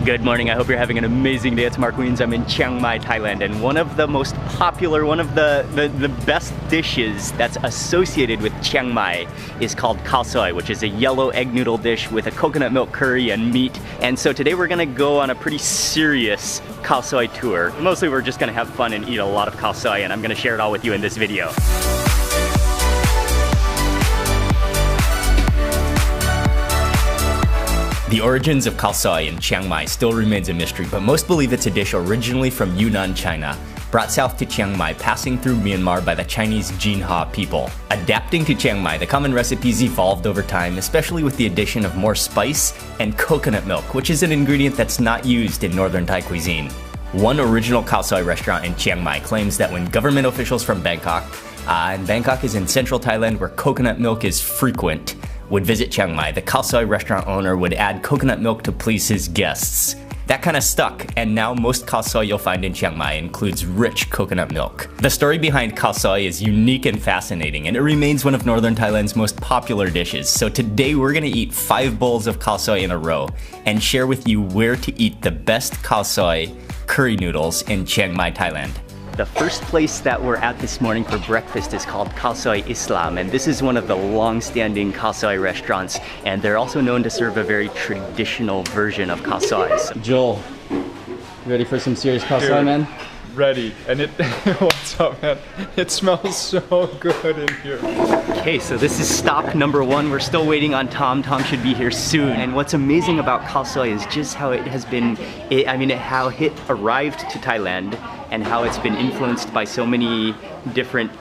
Good morning, I hope you're having an amazing day. It's Mark Wiens. I'm in Chiang Mai, Thailand, and one of the most popular, one of the best dishes that's associated with Chiang Mai is called khao soi, which is a yellow egg noodle dish with a coconut milk curry and meat. And so today we're gonna go on a pretty serious khao soi tour. Mostly we're just gonna have fun and eat a lot of khao soi, and I'm gonna share it all with you in this video. The origins of khao soi in Chiang Mai still remains a mystery, but most believe it's a dish originally from Yunnan, China, brought south to Chiang Mai, passing through Myanmar by the Chinese Jinha people. Adapting to Chiang Mai, the common recipes evolved over time, especially with the addition of more spice and coconut milk, which is an ingredient that's not used in northern Thai cuisine. One original khao soi restaurant in Chiang Mai claims that when government officials from Bangkok, and Bangkok is in central Thailand where coconut milk is frequent, would visit Chiang Mai, the khao soi restaurant owner would add coconut milk to please his guests. That kind of stuck, and now most khao soi you'll find in Chiang Mai includes rich coconut milk. The story behind khao soi is unique and fascinating, and it remains one of northern Thailand's most popular dishes. So today we're gonna eat 5 bowls of khao soi in a row, and share with you where to eat the best khao soi curry noodles in Chiang Mai, Thailand. The first place that we're at this morning for breakfast is called Khao Soi Islam, and this is one of the long-standing khao soi restaurants, and they're also known to serve a very traditional version of khao sois. Joel, you ready for some serious khao soi, man? Ready. And it, what's up, man? It smells so good in here. Okay, so this is stop number 1. We're still waiting on Tom. Tom should be here soon. And what's amazing about khao soi is just how it has been, how it arrived to Thailand and how it's been influenced by so many different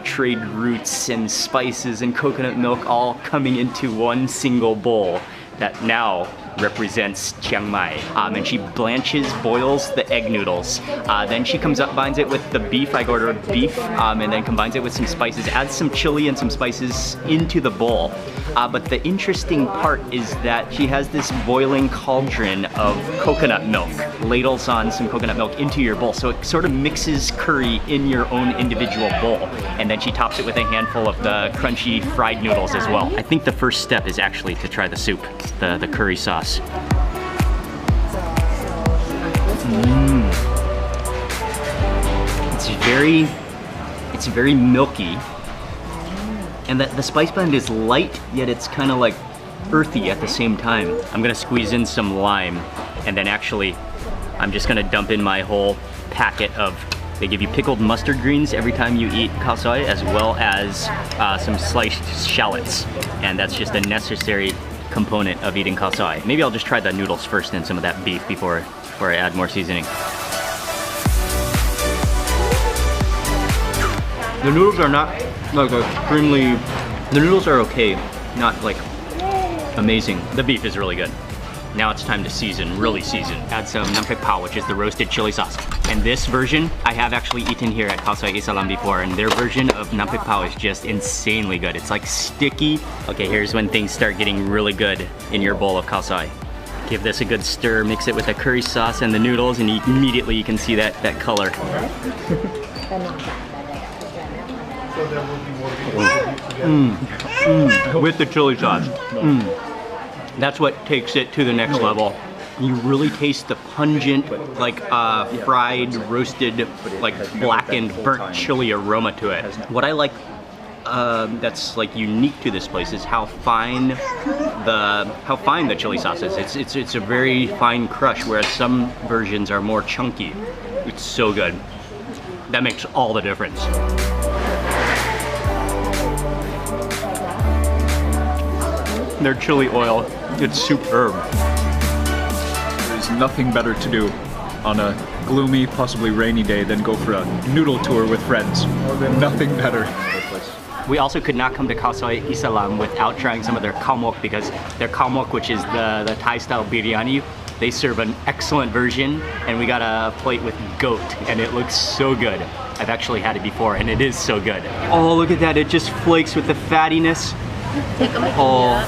trade routes and spices and coconut milk all coming into one single bowl that now represents Chiang Mai. And she boils the egg noodles. Then she combines it with the beef. I ordered beef, and then combines it with some spices, adds some chili and some spices into the bowl. But the interesting part is that she has this boiling cauldron of coconut milk, ladles on some coconut milk into your bowl. So it sort of mixes curry in your own individual bowl. And then she tops it with a handful of the crunchy fried noodles as well. I think the first step is actually to try the soup, the curry sauce. It's very milky, and the spice blend is light, yet it's kind of like earthy at the same time. I'm gonna squeeze in some lime, and then actually I'm just gonna dump in my whole packet of, they give you pickled mustard greens every time you eat khao soi, as well as some sliced shallots, and that's just a necessary component of eating khao soi. Maybe I'll just try the noodles first and some of that beef before I add more seasoning. The noodles are not like extremely, the noodles are okay, not like amazing. The beef is really good. Now it's time to season, really season. Add some nam phek pao, which is the roasted chili sauce. And this version, I have actually eaten here at Khao Soi Islam before, and their version of nam phek pao is just insanely good. It's like sticky. Okay, here's when things start getting really good in your bowl of khao soi. Give this a good stir, mix it with the curry sauce and the noodles, and immediately you can see that color. With the chili sauce. That's what takes it to the next level. You really taste the pungent, like fried, roasted, like blackened, burnt chili aroma to it. What I like that's like unique to this place is how fine the chili sauce is. It's a very fine crush, whereas some versions are more chunky. It's so good. That makes all the difference. Their chili oil, it's superb. There's nothing better to do on a gloomy, possibly rainy day than go for a noodle tour with friends. Nothing better. We also could not come to Khao Soi Islam without trying some of their khao mok, because their khao mok, which is the Thai style biryani, they serve an excellent version, and we got a plate with goat, and it looks so good. I've actually had it before, and it is so good. Oh, look at that, it just flakes with the fattiness. Oh.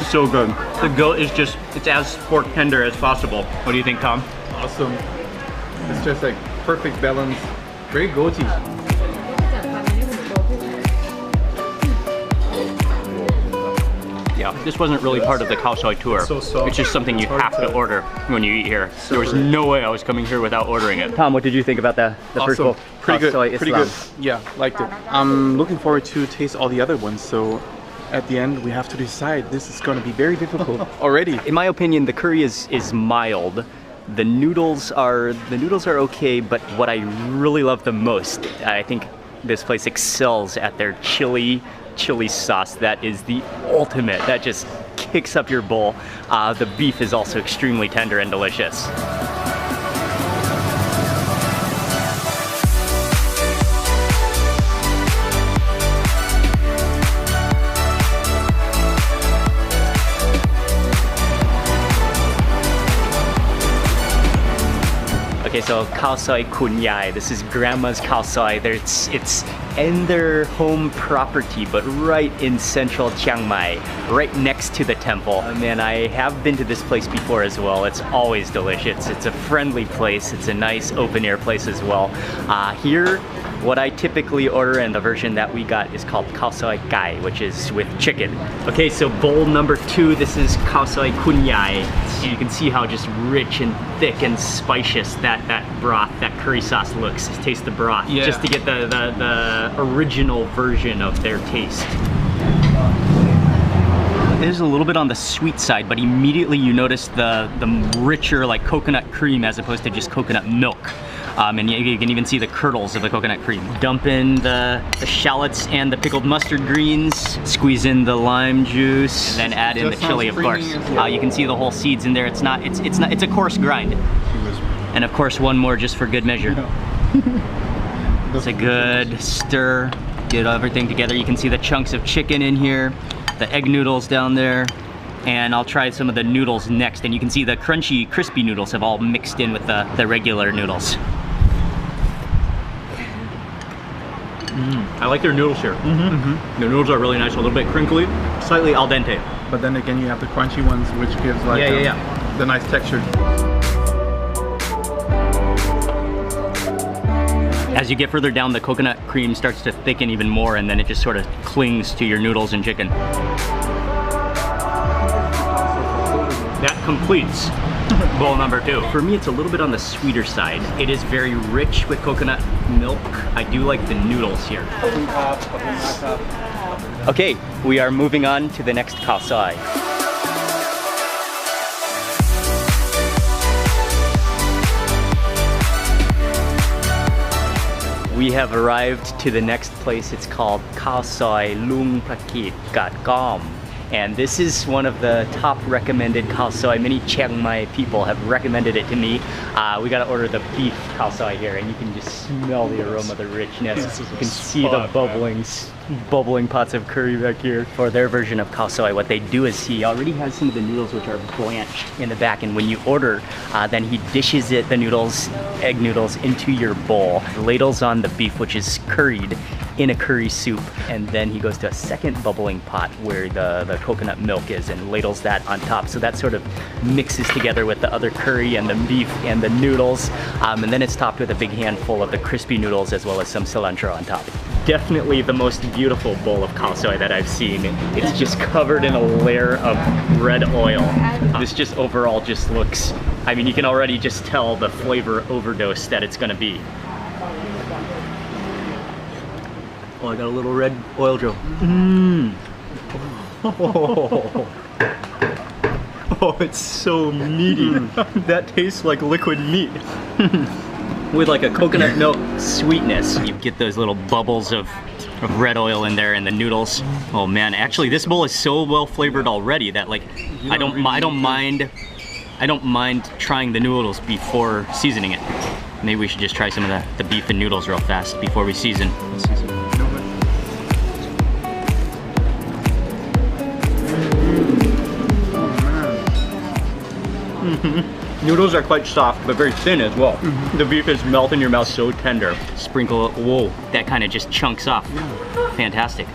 So good. The goat is just, it's as pork tender as possible. What do you think, Tom? Awesome. It's just like perfect balance. Very goaty. This wasn't really part of the khao soi tour. So soft. It's just something you have to order when you eat here. There was no way I was coming here without ordering it. Tom, what did you think about the first bowl? Pretty good. Khao Soi Pretty Islam. good. Yeah, liked it. I'm looking forward to taste all the other ones. So at the end, we have to decide. This is going to be very difficult already. In my opinion, the curry is mild. The noodles are okay, but what I really love the most, I think this place excels at their chili sauce. That is the ultimate. That just kicks up your bowl. The beef is also extremely tender and delicious. Okay, so khao soi kun yai. This is grandma's khao soi. It's in their home property, but right in central Chiang Mai, right next to the temple. And I have been to this place before as well. It's always delicious. It's a friendly place. It's a nice open air place as well. Here, what I typically order, and the version that we got is called khao soi gai, which is with chicken. Okay, so bowl number 2, this is khao soi kun yai. You can see how just rich and thick and spacious that broth, that curry sauce looks. Just taste the broth, just to get the original version of their taste. It is a little bit on the sweet side, but immediately you notice the richer like coconut cream as opposed to just coconut milk. And you can even see the curdles of the coconut cream. Dump in the shallots and the pickled mustard greens, squeeze in the lime juice, and then add in the chili, of course. You can see the whole seeds in there. It's a coarse grind. And of course, one more just for good measure. It's a good stir, get everything together. You can see the chunks of chicken in here, the egg noodles down there, and I'll try some of the noodles next. And you can see the crunchy, crispy noodles have all mixed in with the regular noodles. I like their noodles here. The noodles are really nice, a little bit crinkly, slightly al dente. But then again, you have the crunchy ones, which gives like the nice texture. As you get further down, the coconut cream starts to thicken even more, and then it just sort of clings to your noodles and chicken. That completes bowl number 2. For me, it's a little bit on the sweeter side. It is very rich with coconut milk. I do like the noodles here. Okay, we are moving on to the next khao soi. We have arrived to the next place. It's called khao soi Lung Prakit Gat Gom. And this is one of the top recommended khao soi. Many Chiang Mai people have recommended it to me. We gotta order the beef khao soi here, and you can just smell the aroma, the richness. You can see the bubbling pots of curry back here. For their version of khao soi, what they do is he already has some of the noodles which are blanched in the back, and when you order, then he dishes the noodles, egg noodles, into your bowl, ladles on the beef, which is curried in a curry soup, and then he goes to a second bubbling pot where the coconut milk is and ladles that on top. So that sort of mixes together with the other curry and the beef and the noodles, and then it's topped with a big handful of the crispy noodles as well as some cilantro on top. Definitely the most beautiful bowl of khao soi that I've seen. It's just covered in a layer of red oil. This just overall just looks, I mean, you can already just tell the flavor overdose that it's gonna be. Oh, I got a little red oil drill. Oh, it's so meaty. That tastes like liquid meat. With like a coconut milk sweetness. You get those little bubbles of red oil in there and the noodles. Oh man, actually this bowl is so well flavored already that like I don't mind trying the noodles before seasoning it. Maybe we should just try some of the beef and noodles real fast before we season. Noodles are quite soft, but very thin as well. The beef is melt in your mouth, so tender. Sprinkle, whoa, that kind of just chunks off. Fantastic.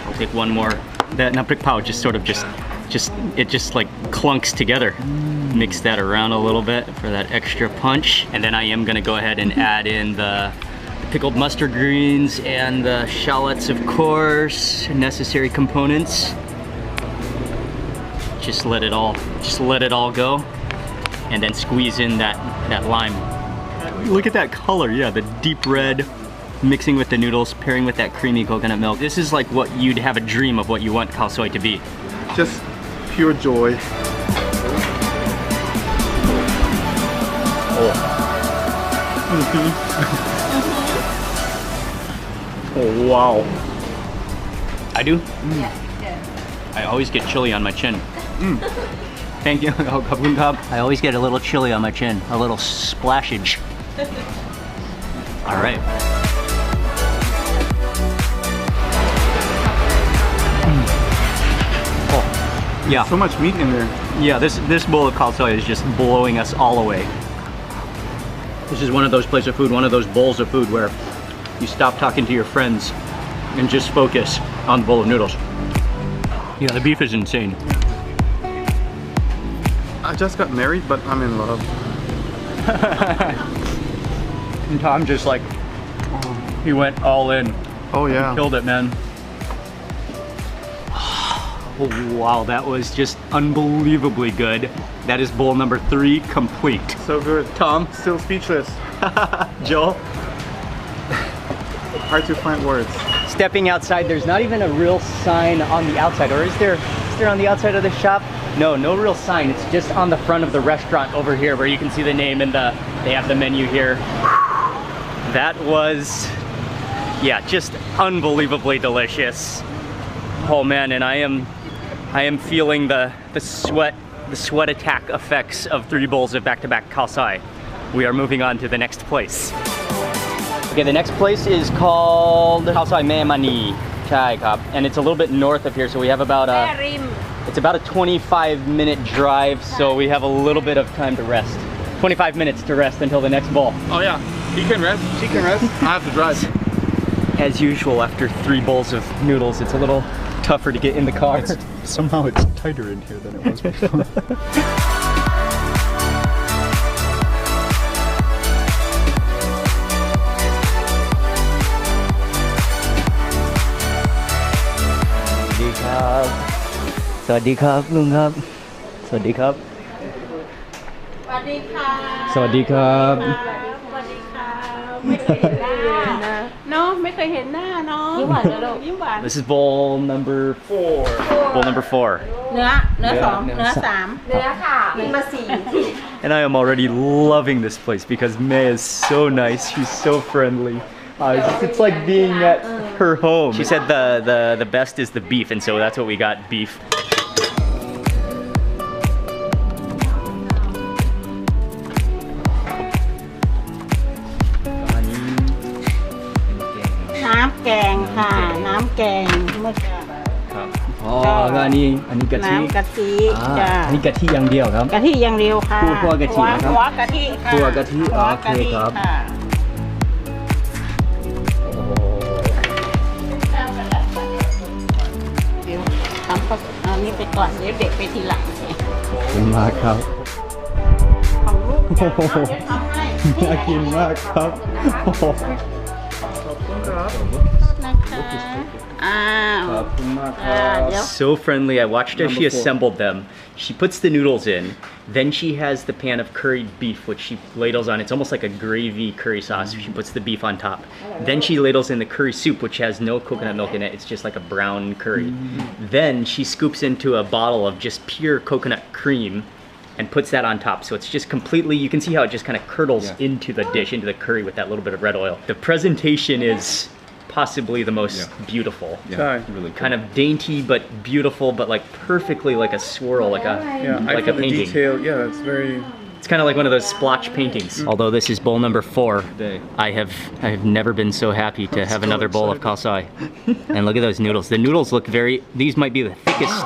I'll take one more. That naprik pao just sort of it just like clunks together. Mix that around a little bit for that extra punch. And then I am gonna go ahead and add in the pickled mustard greens and the shallots, of course, necessary components. Just let it all go, and then squeeze in that lime. Look at that color, yeah, the deep red mixing with the noodles, pairing with that creamy coconut milk. This is like what you'd have a dream of what you want khao soi to be. Just pure joy. Oh wow. I do? I always get chili on my chin. Thank you. I always get a little chili on my chin, a little splashage. All right. Oh, yeah. So much meat in there. Yeah, this bowl of khao soi is just blowing us all away. This is one of those places of food, one of those bowls of food where you stop talking to your friends and just focus on the bowl of noodles. Yeah, the beef is insane. I just got married, but I'm in love. And Tom just like, he went all in. Oh yeah. Killed it, man. Oh, wow, that was just unbelievably good. That is bowl number 3 complete. So good. Tom? Still speechless. Joel? Hard to find words. Stepping outside, there's not even a real sign on the outside, or is there on the outside of the shop? No real sign. It's just on the front of the restaurant over here where you can see the name and they have the menu here. That was, yeah, just unbelievably delicious. Oh man, and I am feeling the sweat attack effects of 3 bowls of back-to-back khao soi. We are moving on to the next place. Okay, the next place is called khao soi Mae Mani. And it's a little bit north of here, so we have about it's about a 25-minute drive, so we have a little bit of time to rest. 25 minutes to rest until the next bowl. Oh yeah, he can rest, she can rest, I have to drive. As usual, after 3 bowls of noodles, it's a little tougher to get in the car. Somehow it's tighter in here than it was before. Sawadee krab, Lung krab. Sawadee krab. Sawadee krab. ไม่เคยเห็นหน้าเนาะไม่เคยเห็นหน้าเนาะยิ้มหวานนะลูกยิ้มหวาน This is bowl number 4. Bowl number 4. เนื้อ2เนื้อ3เนื้อค่ะกินมา4 And I am already loving this place because May is so nice. She's so friendly. It's like being at her home. She said the best is the beef, and so that's what we got, beef. Ini gati. น้ำกะทิจ้ะ Ini gati อย่างเดียวครับ กะทิอย่างเดียวค่ะ คั่วกะทินะครับ หัวกะทิค่ะ คั่วกะทิ หัว โอเคครับ ค่ะเดี๋ยวทำอันนี้ไปก่อนเดี๋ยวเด็กไปทีหลัง ขอบคุณมากครับ ของลูกจะเดี๋ยวทำให้ น่ากินมากครับ So friendly. I watched as she assembled them. She puts the noodles in, then she has the pan of curried beef which she ladles on. It's almost like a gravy curry sauce. She puts the beef on top. Then she ladles in the curry soup which has no coconut milk in it. It's just like a brown curry. Then she scoops into a bottle of just pure coconut cream and puts that on top. So it's just completely, you can see how it just kind of curdles into the dish, into the curry with that little bit of red oil. The presentation is possibly the most beautiful. Yeah, really cool. Kind of dainty but beautiful, but like perfectly like a swirl, like a painting. Detail, yeah, it's very... It's kind of like one of those splotch paintings. Although this is bowl number 4, I have never been so happy to have another bowl of khao soi. And look at those noodles. The noodles look very, these might be the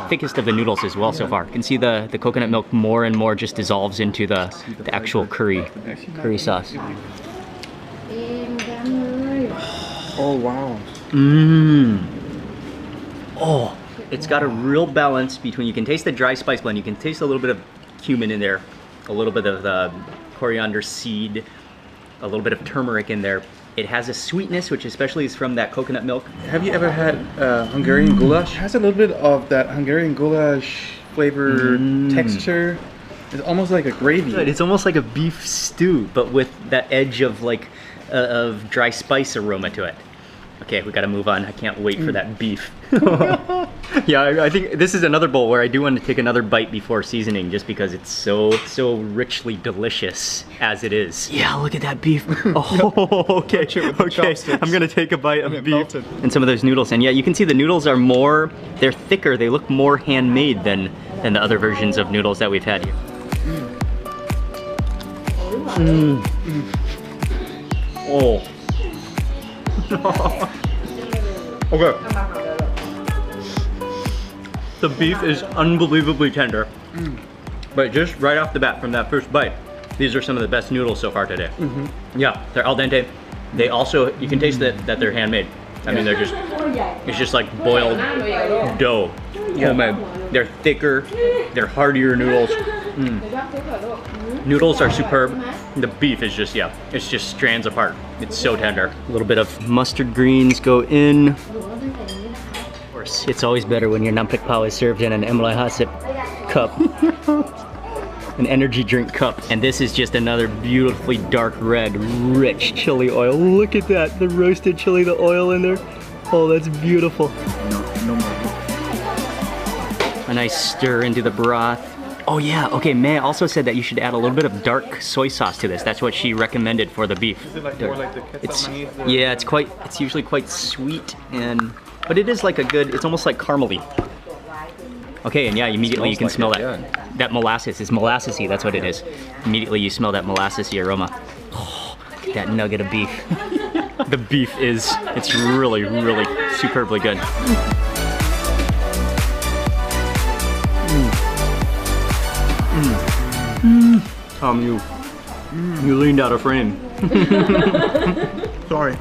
thickest of the noodles as well so far. You can see the coconut milk more and more just dissolves into the actual curry sauce. Oh wow. Oh, it's got a real balance between, you can taste the dry spice blend, you can taste a little bit of cumin in there, a little bit of the coriander seed, a little bit of turmeric in there. It has a sweetness, which especially is from that coconut milk. Have you ever had Hungarian goulash? It has a little bit of that Hungarian goulash flavor texture. It's almost like a gravy. It's almost like a beef stew, but with that edge of like of dry spice aroma to it. Okay, we gotta move on. I can't wait for that beef. Yeah, I think this is another bowl where I do want to take another bite before seasoning, just because it's so richly delicious as it is. Yeah, look at that beef. Oh, okay, okay. I'm gonna take a bite of beef and some of those noodles. And yeah, you can see the noodles are more, they're thicker. They look more handmade than the other versions of noodles that we've had here. Oh. Okay. The beef is unbelievably tender, but just right off the bat from that first bite, these are some of the best noodles so far today. Yeah, they're al dente. They also, you can taste that they're handmade. I mean, it's just like boiled dough, homemade. They're thicker, they're heartier noodles. Noodles are superb. The beef is just, yeah, it's just strands apart. It's so tender. A little bit of mustard greens go in. Of course, it's always better when your nampik pao is served in an emloy hasip cup. An energy drink cup. And this is just another beautifully dark red, rich chili oil. Look at that, the roasted chili, the oil in there. Oh, that's beautiful. A nice stir into the broth. Oh yeah, okay, May also said that you should add a little bit of dark soy sauce to this. That's what she recommended for the beef. Is it like more like the ketchup? Yeah, it's usually quite sweet, but it is like a good, it's almost like caramely. Okay, and yeah, immediately you can smell that. That molasses is molassesy, that's what it is. Immediately you smell that molassesy aroma. Oh, that nugget of beef. The beef is, it's really, really superbly good. You leaned out of frame. Sorry.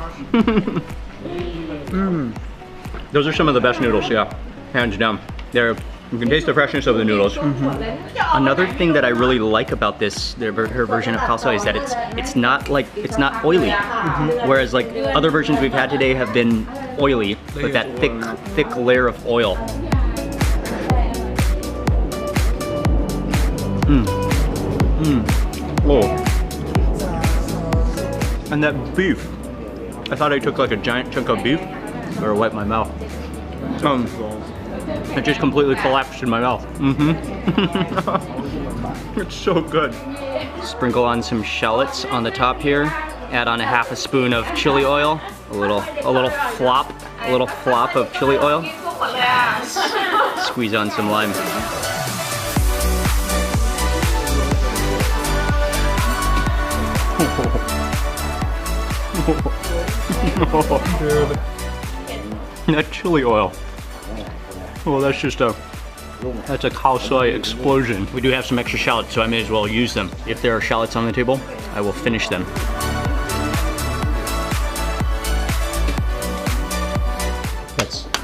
Those are some of the best noodles, yeah, hands down. You can taste the freshness of the noodles. Another thing that I really like about this, her version of khao soi, is that it's not oily. Whereas like other versions we've had today have been oily, with that thick layer of oil. Oh. And that beef. I thought I took like a giant chunk of beef. Better wipe my mouth. It just completely collapsed in my mouth. It's so good. Sprinkle on some shallots on the top here. Add on a half a spoon of chili oil. A little flop of chili oil. Squeeze on some lime. Dude. That chili oil. Well, that's a khao soi explosion. We do have some extra shallots, so I may as well use them. If there are shallots on the table, I will finish them.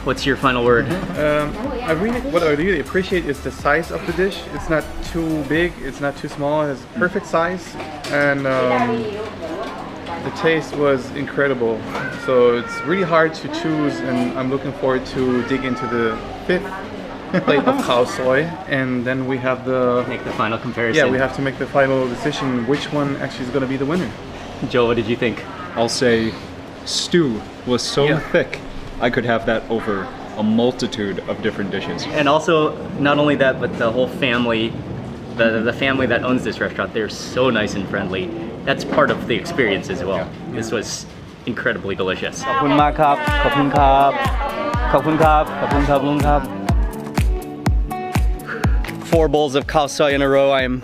What's your final word? What I really appreciate is the size of the dish. It's not too big, it's not too small, it has perfect size. And the taste was incredible. So it's really hard to choose, and I'm looking forward to dig into the fifth plate of khao soi, and then we have make the final comparison. Yeah, we have to make the final decision which one actually is going to be the winner. Joe, what did you think? I'll say stew was so thick, I could have that over a multitude of different dishes. And also, not only that, but the whole family, the family that owns this restaurant, they're so nice and friendly. That's part of the experience as well. This was incredibly delicious. ขอบคุณมากครับ ขอบคุณครับ ขอบคุณครับ ขอบคุณครับลุงครับ 4 bowls of khao soi in a row. I'm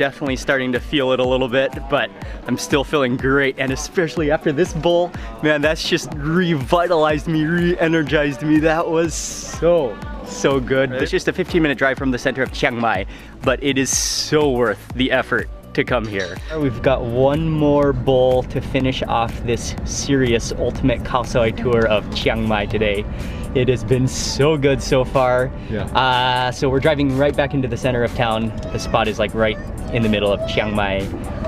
definitely starting to feel it a little bit, but I'm still feeling great. And especially after this bowl, man, that's just revitalized me, re-energized me. That was so good. It's just a 15-minute drive from the center of Chiang Mai, but it is so worth the effort to come here. We've got one more bowl to finish off this serious ultimate khao soi tour of Chiang Mai today. It has been so good so far. Yeah. So we're driving right back into the center of town. The spot is like right in the middle of Chiang Mai.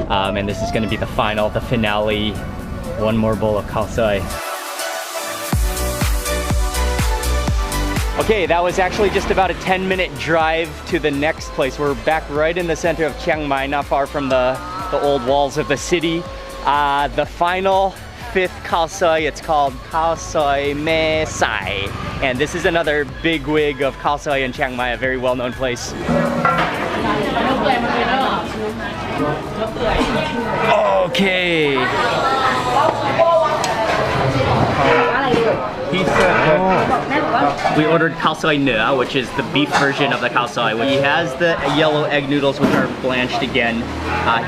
And this is gonna be the finale. One more bowl of khao soi. Okay, that was actually just about a 10-minute drive to the next place. We're back right in the center of Chiang Mai, not far from the old walls of the city. The final 5th khao soi, it's called khao soi me sai. And this is another big wig of khao soi in Chiang Mai, a very well-known place. Okay. He said We ordered khao soi nua, which is the beef version of the khao soi. He has the yellow egg noodles, which are blanched again.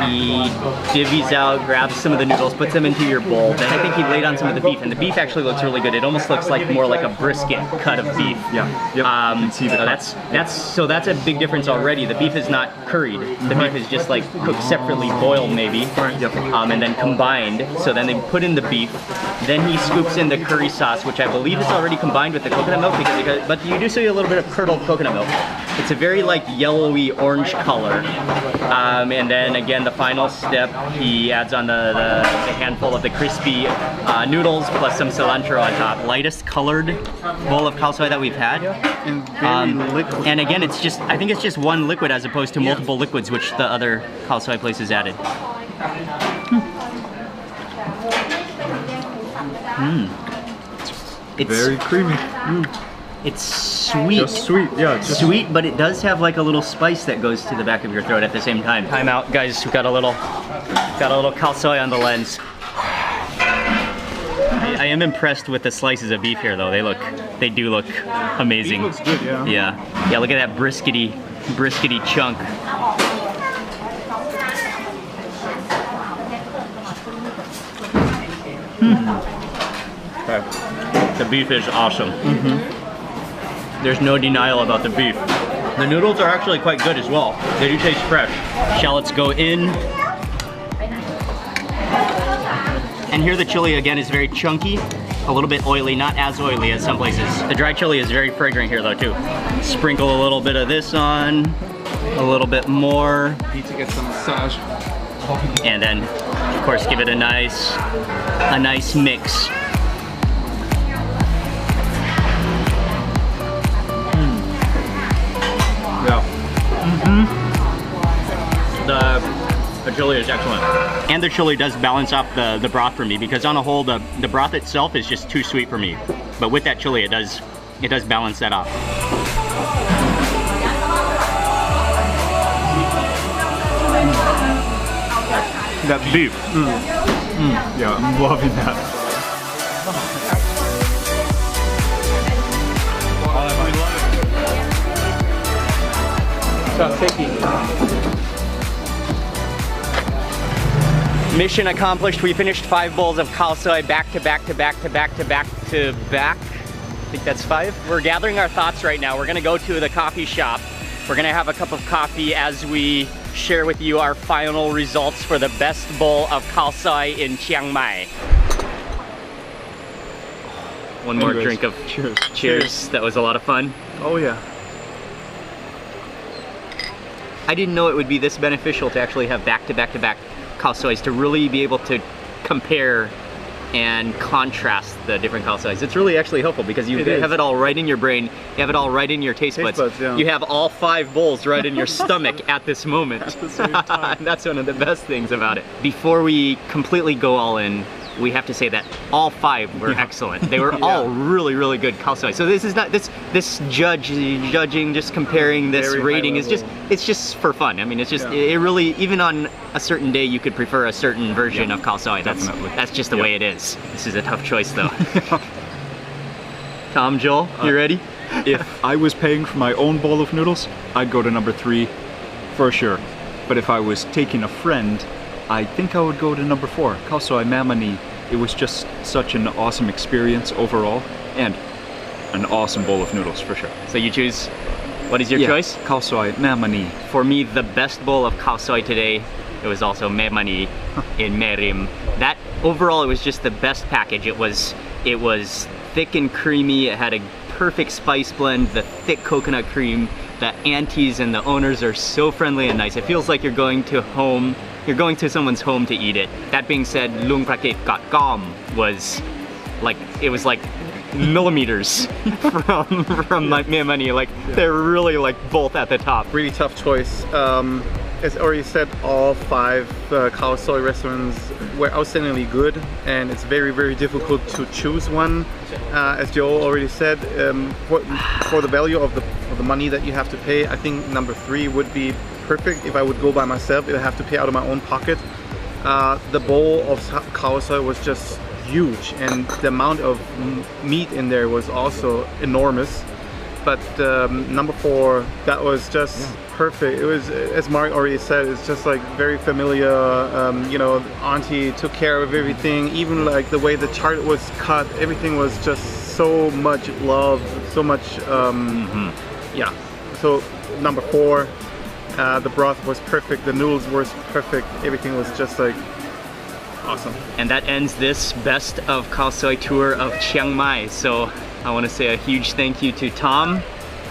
He divvies out, grabs some of the noodles, puts them into your bowl. Then I think he laid on some of the beef, and the beef actually looks really good. It almost looks like more like a brisket cut of beef. Yeah. Yep. So that's a big difference already. The beef is not curried. The beef is just like cooked separately, boiled maybe, and then combined. So then they put in the beef. Then he scoops in the curry sauce, which I believe is already combined with the coconut milk, but you do see a little bit of curdled coconut milk. It's a very like yellowy orange color. And then again, the final step, he adds on the handful of the crispy noodles plus some cilantro on top. Lightest colored bowl of khao soi that we've had. and very liquid. And again, it's just, I think it's just one liquid as opposed to multiple liquids, which the other khao soi places added. It's Very creamy. It's sweet. Just sweet, yeah. Just Sweet, but it does have like a little spice that goes to the back of your throat at the same time. Time out, guys. We got a little khao soi on the lens. I am impressed with the slices of beef here, though. They do look amazing. Beef looks good, yeah. Yeah. Look at that briskety chunk. The beef is awesome. There's no denial about the beef. The noodles are actually quite good as well. They do taste fresh. Shallots go in. And here the chili again is very chunky, a little bit oily, not as oily as some places. The dry chili is very fragrant here though too. Sprinkle a little bit of this on, a little bit more. Need to get some massage. And then of course give it a nice mix. The chili is excellent. And the chili does balance off the broth for me, because on a whole the broth itself is just too sweet for me. But with that chili it does balance that off. that beef. Yeah, I'm loving that. Mission accomplished. We finished 5 bowls of khao soi back to back to back to back to back to back. I think that's 5. We're gathering our thoughts right now. We're gonna go to the coffee shop. We're gonna have a cup of coffee as we share with you our final results for the best bowl of khao soi in Chiang Mai. One more drink of cheers. Cheers. That was a lot of fun. Oh yeah. I didn't know it would be this beneficial to actually have back to back to back khao sois, to really be able to compare and contrast the different khao sois. It's really actually helpful because you have it all right in your brain, you have it all right in your taste buds. Yeah. You have all 5 bowls right in your stomach at this moment. At the same time. That's one of the best things about it. Before we completely go all in, we have to say that all 5 were excellent. They were all really, really good khao soi. So this is not this judging, just comparing this Very rating is high level. it's just for fun. I mean, it's just it really, even on a certain day you could prefer a certain version of khao soi. That's just the way it is. This is a tough choice though. Tom, Joel, you ready? If I was paying for my own bowl of noodles, I'd go to number 3 for sure. But if I was taking a friend, I think I would go to number 4, khao soi mamani. It was just such an awesome experience overall, and an awesome bowl of noodles for sure. So you choose, what is your choice? Khao soi mamani. For me, the best bowl of khao soi today, it was also memani in Merim. That overall, it was just the best package. It was thick and creamy. It had a perfect spice blend, the thick coconut cream. The aunties and the owners are so friendly and nice. It feels like you're going to someone's home to eat it. That being said, Lung Prakit Got Gom was like millimeters from my money. Like they're really like both at the top. Really tough choice. As already said, all 5 khao soi restaurants were outstandingly good, and it's very, very difficult to choose one. As Joe already said, for the value of the money that you have to pay, I think number 3 would be perfect. If I would go by myself, I'd have to pay out of my own pocket. The bowl of khao soi was just huge, and the amount of meat in there was also enormous. But number 4, that was just perfect. It was, as Mark already said, it's just like very familiar. You know, auntie took care of everything, even like the way the chart was cut, everything was just so much love, so much, yeah. So number 4, the broth was perfect, the noodles were perfect, everything was just like awesome. And that ends this best of khao soi tour of Chiang Mai. So I want to say a huge thank you to Tom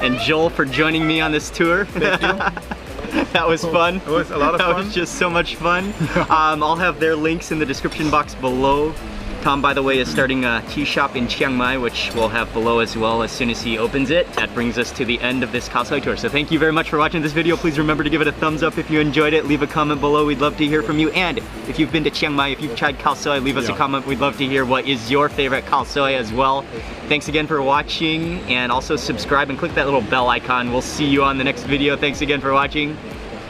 and Joel for joining me on this tour. Thank you. That was fun. It was a lot of fun. That was just so much fun. I'll have their links in the description box below. Tom, by the way, is starting a tea shop in Chiang Mai, which we'll have below as well as soon as he opens it. That brings us to the end of this khao soi tour. So thank you very much for watching this video. Please remember to give it a thumbs up if you enjoyed it. Leave a comment below. We'd love to hear from you. And if you've been to Chiang Mai, if you've tried khao soi, leave us a comment. We'd love to hear what is your favorite khao soi as well. Thanks again for watching, and also subscribe and click that little bell icon. We'll see you on the next video. Thanks again for watching.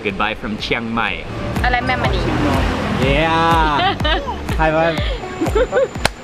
Goodbye from Chiang Mai. I like Mamani. Yeah. High five.